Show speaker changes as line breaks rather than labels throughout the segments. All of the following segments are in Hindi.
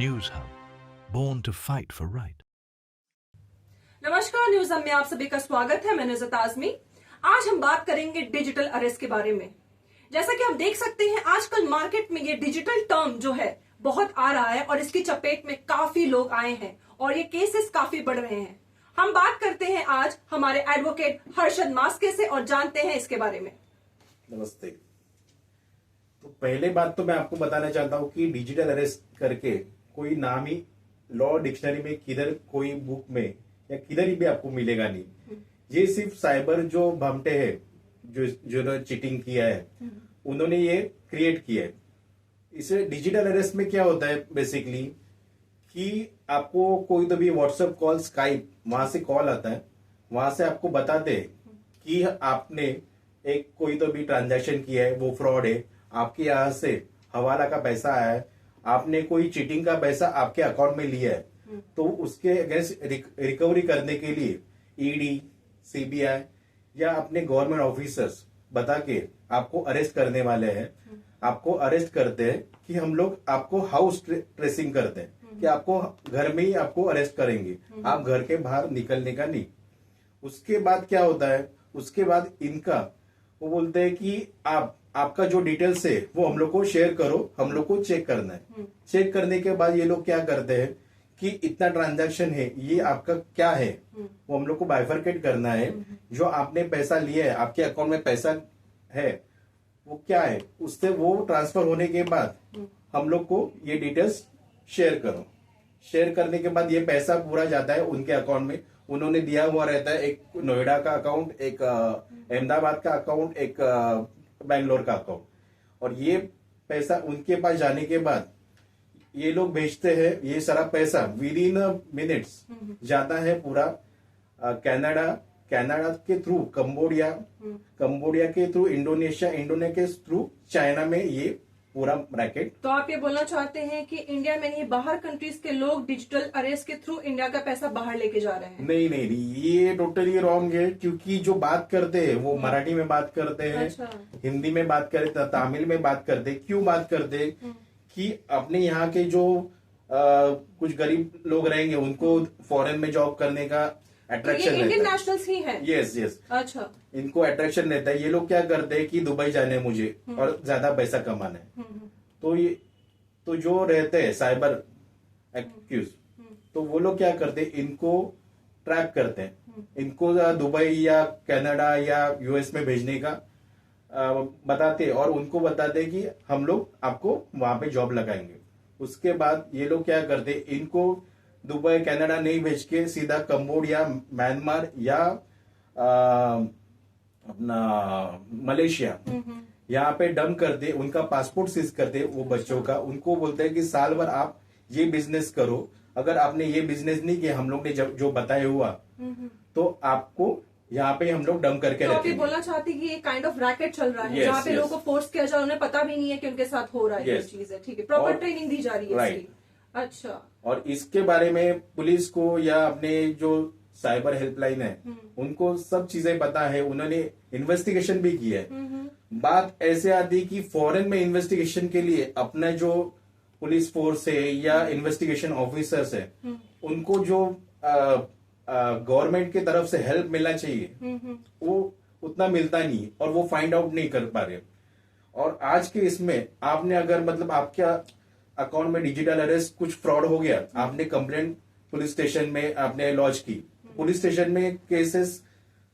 News Hub, born to fight for right.
नमस्कार, न्यूज हब में आप सभी का स्वागत है। मैं नुज़रत आज़मी। आज हम बात करेंगे डिजिटल अरेस्ट के बारे में। जैसा कि हम देख सकते हैं, आजकल मार्केट में ये डिजिटल टर्म जो है बहुत आ रहा है और इसकी चपेट में काफी लोग आए हैं और ये केसेस काफी बढ़ रहे हैं। हम बात करते हैं आज हमारे एडवोकेट हर्षद मास्के से और जानते हैं इसके बारे में।
नमस्ते। तो पहले बात तो मैं आपको बताना चाहता हूँ कि डिजिटल अरेस्ट करके कोई नाम ही लॉ डिक्शनरी में किधर कोई बुक में या किधर ही भी आपको मिलेगा नहीं। ये सिर्फ साइबर जो भामटे हैं जो चीटिंग किया है उन्होंने ये क्रिएट किया है। इसे डिजिटल अरेस्ट में क्या होता है बेसिकली कि आपको कोई तो भी व्हाट्सएप कॉल, स्काइप, वहां से कॉल आता है, वहां से आपको बताते हैं कि आपने एक कोई तो भी ट्रांजैक्शन किया है, वो फ्रॉड है, आपके यहाँ से हवाला का पैसा आया है, आपने कोई चीटिंग का पैसा आपके अकाउंट में लिया है, तो उसके अगेंस्ट रिकवरी करने के लिए ईडी, सीबीआई या अपने गवर्नमेंट ऑफिसर्स बता के आपको अरेस्ट करने वाले हैं। आपको अरेस्ट करते हैं कि हम लोग आपको हाउस ट्रेसिंग करते हैं कि आपको घर में ही आपको अरेस्ट करेंगे, आप घर के बाहर निकलने का नहीं। उसके बाद क्या होता है, उसके बाद इनका वो बोलते हैं कि आपका जो डिटेल्स है वो हम लोग को शेयर करो, हम लोग को चेक करना है। चेक करने के बाद ये लोग क्या करते हैं कि इतना ट्रांजैक्शन है, ये आपका क्या है वो हम लोग को बाइफरकेट करना है। जो आपने पैसा लिया है, आपके अकाउंट में पैसा है, वो क्या है, उससे वो ट्रांसफर होने के बाद हम लोग को ये डिटेल्स शेयर करो। शेयर करने के बाद ये पैसा पूरा जाता है उनके अकाउंट में। उन्होंने दिया हुआ रहता है एक नोएडा का अकाउंट, एक अहमदाबाद का अकाउंट, एक बेंगलोर का अकाउंट, और ये पैसा उनके पास जाने के बाद ये लोग भेजते हैं। ये सारा पैसा विद इन मिनट्स जाता है पूरा कनाडा के थ्रू कंबोडिया के थ्रू इंडोनेशिया के थ्रू चाइना में ये पूरा रैकेट।
तो आप ये बोलना चाहते हैं कि इंडिया में नहीं, बाहर कंट्रीज के लोग डिजिटल अरेस्ट के थ्रू इंडिया का पैसा बाहर लेके जा रहे हैं?
नहीं, ये टोटली रॉन्ग है। क्योंकि जो बात करते हैं वो मराठी में बात करते हैं,
अच्छा।
हिंदी में बात करते हैं, तमिल में बात करते हैं। क्यों बात करते हैं कि अपने यहाँ के जो कुछ गरीब लोग रहेंगे उनको फॉरेन में जॉब करने का अट्रैक्शन रहता है।
इंडियन नेशनल्स ही हैं?
यस।
अच्छा।
इनको अट्रैक्शन रहता है। ये लोग क्या करते हैं कि दुबई जाने मुझे और ज्यादा पैसा कमाना है, तो जो रहते हैं साइबर एक्यूज, तो वो लोग क्या करते हैं, इनको ट्रैप करते हैं, इनको दुबई या कनाडा या यूएस में भेजने का बताते हैं और उनको बताते हैं कि हम लोग आपको वहां पे जॉब लगाएंगे। उसके बाद ये लोग क्या करते हैं, इनको दुबई कनाडा नहीं भेज के सीधा कंबोडिया, म्यांमार या अपना मलेशिया यहाँ पे डंप करते, उनका पासपोर्ट सीज करते वो बच्चों का। उनको बोलते हैं कि साल भर आप ये बिजनेस करो, अगर आपने ये बिजनेस नहीं किया हम लोग ने जो बताया हुआ तो आपको यहाँ पे हम लोग डंप करके
तो आप ये
रखेंगे।
बोलना चाहती कि ये काइंड ऑफ रैकेट चल रहा है
Yes,
जहाँ पे
yes.
लोगों को फोर्स किया जा रहा है, उन्हें पता भी नहीं है कि उनके साथ हो रहा है ये
Yes.
चीज है। ठीक है, प्रॉपर
और-
ट्रेनिंग दी जा रही है
Right.
इसकी। अच्छा।
और इसके बारे में पुलिस को या अपने जो साइबर हेल्पलाइन है उनको सब चीजें पता है, उन्होंने इन्वेस्टिगेशन भी की है। बात ऐसे आती है कि फॉरेन में इन्वेस्टिगेशन के लिए अपना जो पुलिस फोर्स है या इन्वेस्टिगेशन ऑफिसर्स है उनको जो गवर्नमेंट की तरफ से हेल्प मिलना चाहिए वो उतना मिलता नहीं और वो फाइंड आउट नहीं कर पा रहे। और आज के इसमें आपने अगर मतलब आपका अकाउंट में डिजिटल अरेस्ट कुछ फ्रॉड हो गया, आपने कंप्लेंट पुलिस स्टेशन में आपने लॉन्च की, पुलिस स्टेशन में केसेस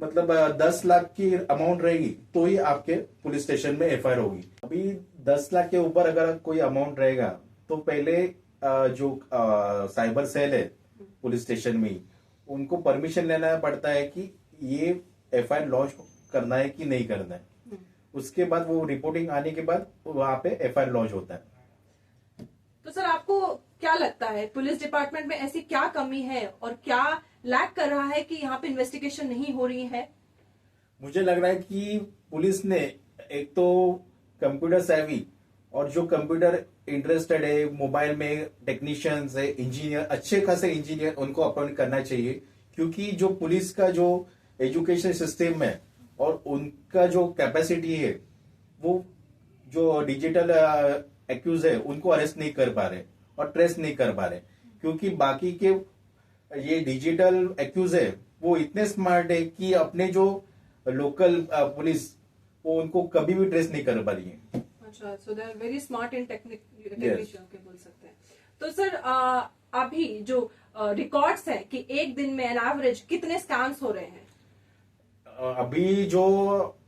मतलब 10 लाख की अमाउंट रहेगी तो ही आपके पुलिस स्टेशन में एफआईआर होगी। अभी 10 लाख के ऊपर अगर कोई अमाउंट रहेगा तो पहले जो साइबर सेल है पुलिस स्टेशन में ही उनको परमिशन लेना पड़ता है कि ये एफआईआर लॉन्च करना है कि नहीं करना है। उसके बाद वो रिपोर्टिंग आने के बाद वहां पे एफआईआर लॉन्च होता है।
तो सर, आपको क्या लगता है पुलिस डिपार्टमेंट में ऐसी क्या कमी है और क्या लैक कर रहा है कि यहाँ पे इन्वेस्टिगेशन नहीं हो रही है?
मुझे लग रहा है कि पुलिस ने एक तो कंप्यूटर सेवी और जो कंप्यूटर इंटरेस्टेड है, मोबाइल में टेक्नीशियंस है, इंजीनियर, अच्छे खासे इंजीनियर उनको अपॉइंट करना चाहिए। क्योंकि जो पुलिस का जो एजुकेशन सिस्टम है और उनका जो कैपेसिटी है वो जो डिजिटल एक्यूज है उनको अरेस्ट नहीं कर पा रहे। और ट्रेस नहीं कर पा रहे, क्योंकि बाकी के ये डिजिटल एक्यूज है वो इतने स्मार्ट है कि अपने जो लोकल पुलिस वो उनको कभी भी ट्रेस नहीं कर पा रही है।
अच्छा, so they are very smart in
Yes.
Technician के बोल सकते हैं। तो सर अभी जो रिकॉर्ड्स है कि एक दिन में एन एवरेज कितने स्कैम्स हो रहे हैं?
अभी जो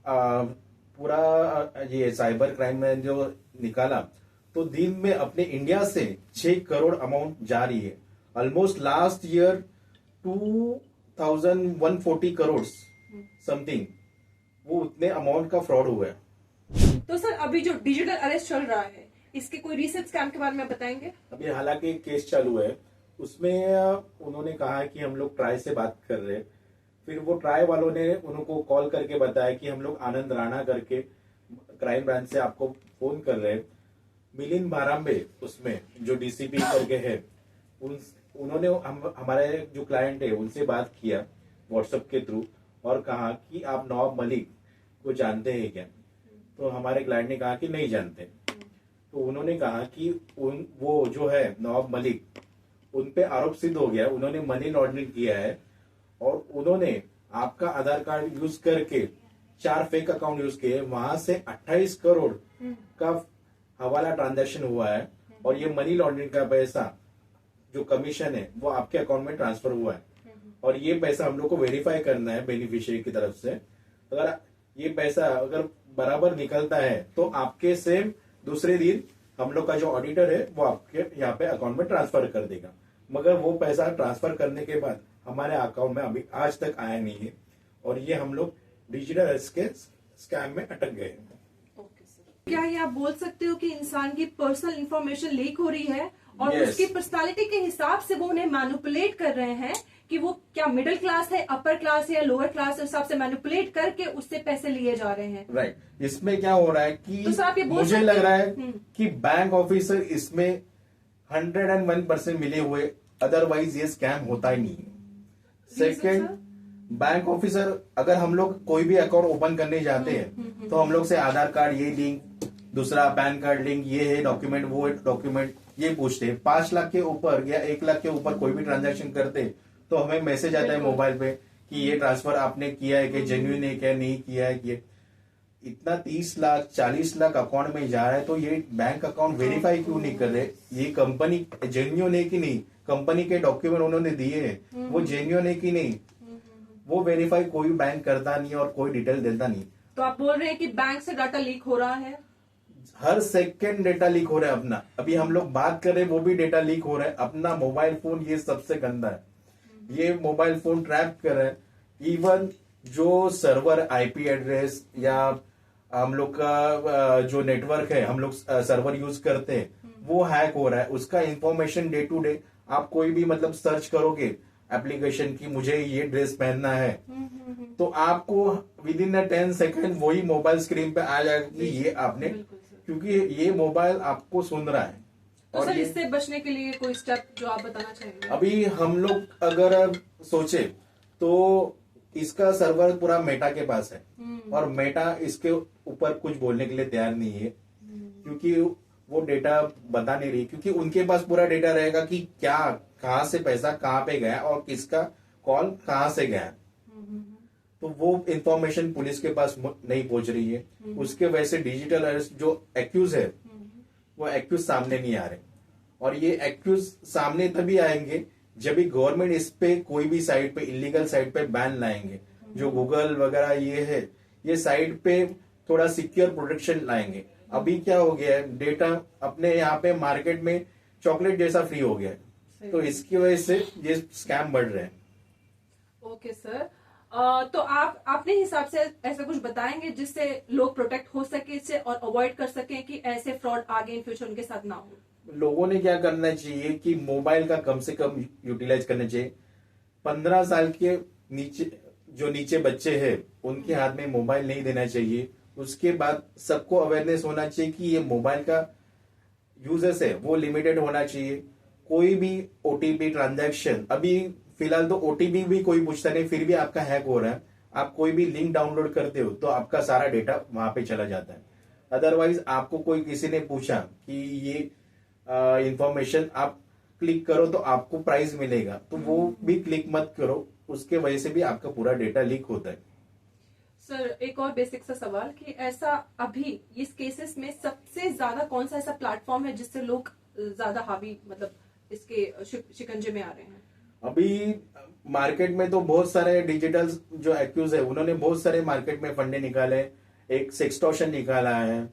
पूरा ये साइबर क्राइम में जो निकाला, तो दिन में अपने इंडिया से 6 करोड़ अमाउंट जा रही है। Almost last year 2140 crore something वो उतने अमाउंट का फ्रॉड हुआ है।
तो सर अभी जो डिजिटल अरेस्ट चल रहा है इसके कोई रिसेंट स्कैम के बारे में बताएंगे?
अभी हालांकि केस चालू है, उसमें उन्होंने कहा कि हम लोग ट्राई से बात कर रहे हैं। फिर वो ट्राई वालों ने उनको कॉल करके बताया कि हम लोग आनंद राणा करके क्राइम ब्रांच से आपको फोन कर रहे हैं। मिलिंद भारांबे उसमें जो डीसीपी करके है, उन्होंने हमारे जो क्लाइंट है उनसे बात किया व्हाट्सएप के थ्रू और कहा कि आप नवाब मलिक को जानते हैं क्या? तो हमारे क्लाइंट ने कहा कि नहीं जानते। तो उन्होंने कहा कि वो जो है नवाब मलिक, उन पे आरोप सिद्ध हो गया, उन्होंने मनी लॉन्ड्रिंग किया है और उन्होंने आपका आधार कार्ड यूज करके 4 फेक अकाउंट यूज किए, वहां से 28 करोड़ का हवाला ट्रांजैक्शन हुआ है और ये मनी लॉन्ड्रिंग का पैसा जो कमीशन है वो आपके अकाउंट में ट्रांसफर हुआ है और ये पैसा हम लोग को वेरीफाई करना है बेनिफिशियरी की तरफ से। अगर ये पैसा अगर बराबर निकलता है तो आपके सेम दूसरे दिन हम लोग का जो ऑडिटर है वो आपके यहाँ पे अकाउंट में ट्रांसफर कर देगा। मगर वो पैसा ट्रांसफर करने के बाद हमारे अकाउंट में अभी आज तक आया नहीं है और ये हम लोग डिजिटल अरेस्ट के स्कैम में अटक गए हैं।
ओके सर, क्या ये आप बोल सकते हो कि इंसान की पर्सनल इंफॉर्मेशन लीक हो रही है और
Yes.
उसकी पर्सनालिटी के हिसाब से वो उन्हें मैनिपुलेट कर रहे हैं कि वो क्या मिडिल क्लास है, अपर क्लास है या लोअर क्लास के हिसाब से मैनिपुलेट करके उससे पैसे लिए जा रहे हैं?
राइट इसमें क्या हो रहा है
तो सर आप ये
कि
बोल
मुझे
सकते
लग रहा
हैं?
है कि बैंक ऑफिसर इसमें 101% मिले हुए, अदरवाइज ये स्कैम होता ही नहीं है। सेकेंड, बैंक ऑफिसर अगर हम लोग कोई भी अकाउंट ओपन करने जाते हैं तो हम लोग से आधार कार्ड ये लिंक, दूसरा पैन कार्ड लिंक, ये है डॉक्यूमेंट, वो डॉक्यूमेंट, ये पूछते हैं। 5 लाख के ऊपर या 1 लाख के ऊपर कोई भी ट्रांजैक्शन करते तो हमें मैसेज आता है मोबाइल पे कि ये ट्रांसफर आपने किया है कि जेन्युइन है क्या, नहीं किया है कि। इतना 30 लाख 40 लाख अकाउंट में जा रहा है तो ये बैंक अकाउंट वेरीफाई क्यों नहीं कर रहे? ये कंपनी जेन्युइन है कि नहीं, कंपनी के डॉक्यूमेंट उन्होंने दिए हैं वो जेन्युइन है कि नहीं, वो वेरीफाई कोई बैंक करता नहीं और कोई डिटेल देता नहीं।
तो आप बोल रहे हैं कि बैंक से डाटा लीक हो रहा है?
हर सेकंड डेटा लीक हो रहा है अपना। अभी हम लोग बात कर रहे हैं वो भी डेटा लीक हो रहा है। अपना मोबाइल फोन ये सबसे गंदा है, ये मोबाइल फोन ट्रैप कर रहा है। इवन जो सर्वर आईपी एड्रेस या हम लोग का जो नेटवर्क है हम लोग सर्वर यूज करते हैं वो हैक हो रहा है। उसका इंफॉर्मेशन डे टू डे आप कोई भी मतलब सर्च करोगे एप्लीकेशन की मुझे ये ड्रेस पहनना है तो आपको विद इन 10 सेकेंड वही मोबाइल स्क्रीन पे आ जाएगा कि ये आपने, क्योंकि ये मोबाइल आपको सुन रहा है।
तो सर इससे बचने के लिए कोई स्टेप जो आप बताना चाहेंगे?
अभी हम लोग अगर सोचे तो इसका सर्वर पूरा मेटा के पास है और मेटा इसके ऊपर कुछ बोलने के लिए तैयार नहीं है क्योंकि वो डेटा बता नहीं रही, क्योंकि उनके पास पूरा डेटा रहेगा कि क्या कहाँ से पैसा कहाँ पे गया और किसका कॉल कहाँ से गया। तो वो इंफॉर्मेशन पुलिस के पास नहीं पहुंच रही है। उसके वजह से डिजिटल अरेस्ट जो एक्यूज है वो एक्यूज सामने नहीं आ रहे और ये एक्यूज सामने तभी आएंगे जब भी गवर्नमेंट इस पे कोई भी साइट पे इलीगल साइट पे बैन लाएंगे। जो गूगल वगैरह ये है ये साइट पे थोड़ा सिक्योर प्रोटेक्शन लाएंगे। अभी क्या हो गया है, डेटा अपने यहाँ पे मार्केट में चॉकलेट जैसा फ्री हो गया है, तो इसकी वजह से ये स्कैम बढ़ रहे हैं।
ओके सर, तो आप अपने हिसाब से ऐसा कुछ बताएंगे जिससे लोग प्रोटेक्ट हो सके इससे और अवॉइड कर सकें कि ऐसे फ्रॉड आगे इन फ्यूचर उनके साथ ना हो?
लोगों ने क्या करना चाहिए कि मोबाइल का कम से कम यूटिलाइज करना चाहिए। 15 साल के नीचे बच्चे हैं उनके हाथ में मोबाइल नहीं देना चाहिए। उसके बाद सबको अवेयरनेस होना चाहिए कि ये मोबाइल का यूजेस है वो लिमिटेड होना चाहिए। कोई भी ओटीपी ट्रांजैक्शन, अभी फिलहाल तो ओटीपी भी कोई पूछता नहीं फिर भी आपका हैक हो रहा है। आप कोई भी लिंक डाउनलोड करते हो तो आपका सारा डेटा वहां पे चला जाता है। अदरवाइज आपको कोई किसी ने पूछा कि ये इंफॉर्मेशन आप क्लिक करो तो आपको प्राइस मिलेगा, तो वो भी क्लिक मत करो, उसके वजह से भी आपका पूरा डेटा लीक होता है।
सर एक और बेसिक सा सवाल कि ऐसा अभी इस केसेस में सबसे ज्यादा कौन सा ऐसा प्लेटफॉर्म है जिससे लोग ज्यादा हावी मतलब इसके शिकंजे में आ रहे हैं?
अभी मार्केट में तो बहुत सारे डिजिटल जो एक्यूज है उन्होंने बहुत सारे मार्केट में फंडे निकाले। एक सेक्सटॉर्शन निकाला है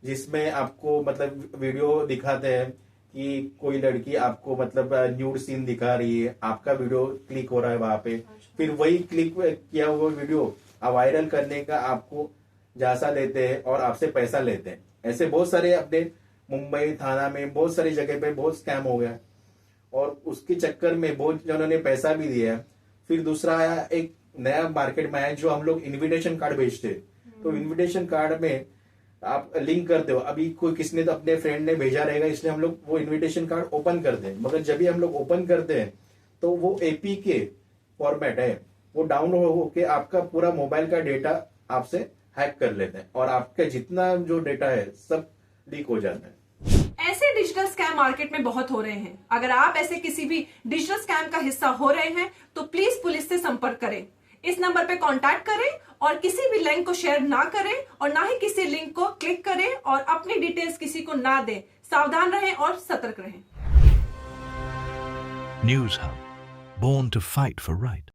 जिसमें आपको मतलब वीडियो दिखाते हैं कि कोई लड़की आपको मतलब न्यूड सीन दिखा रही है, आपका वीडियो क्लिक हो रहा है वहां पे, फिर वही क्लिक किया हुआ वीडियो वायरल करने का आपको झांसा लेते हैं और आपसे पैसा लेते हैं। ऐसे बहुत सारे अपने मुंबई थाना में बहुत सारी जगह पे बहुत स्कैम हो गया और उसके चक्कर में बहुत जनों ने पैसा भी दिया। फिर दूसरा आया, एक नया मार्केट में आया जो हम लोग इनविटेशन कार्ड भेजते हैं। तो इनविटेशन कार्ड में आप लिंक करते हो, अभी कोई किसने तो अपने फ्रेंड ने भेजा रहेगा इसलिए हम लोग वो इनविटेशन कार्ड ओपन करते हैं, मगर जब भी हम लोग ओपन करते हैं तो वो एपीके फॉर्मेट है, वो डाउनलोड होके आपका पूरा मोबाइल का डेटा आपसे हैक कर लेते हैं और आपका जितना जो डेटा है सब लीक हो जाता है।
ऐसे डिजिटल स्कैम मार्केट में बहुत हो रहे हैं। अगर आप ऐसे किसी भी डिजिटल स्कैम का हिस्सा हो रहे हैं तो प्लीज पुलिस से संपर्क करें। इस नंबर पे कांटेक्ट करें और किसी भी लिंक को शेयर ना करें और ना ही किसी लिंक को क्लिक करें और अपनी डिटेल्स किसी को ना दें। सावधान रहें और सतर्क रहें।
News Hub, born to fight for right.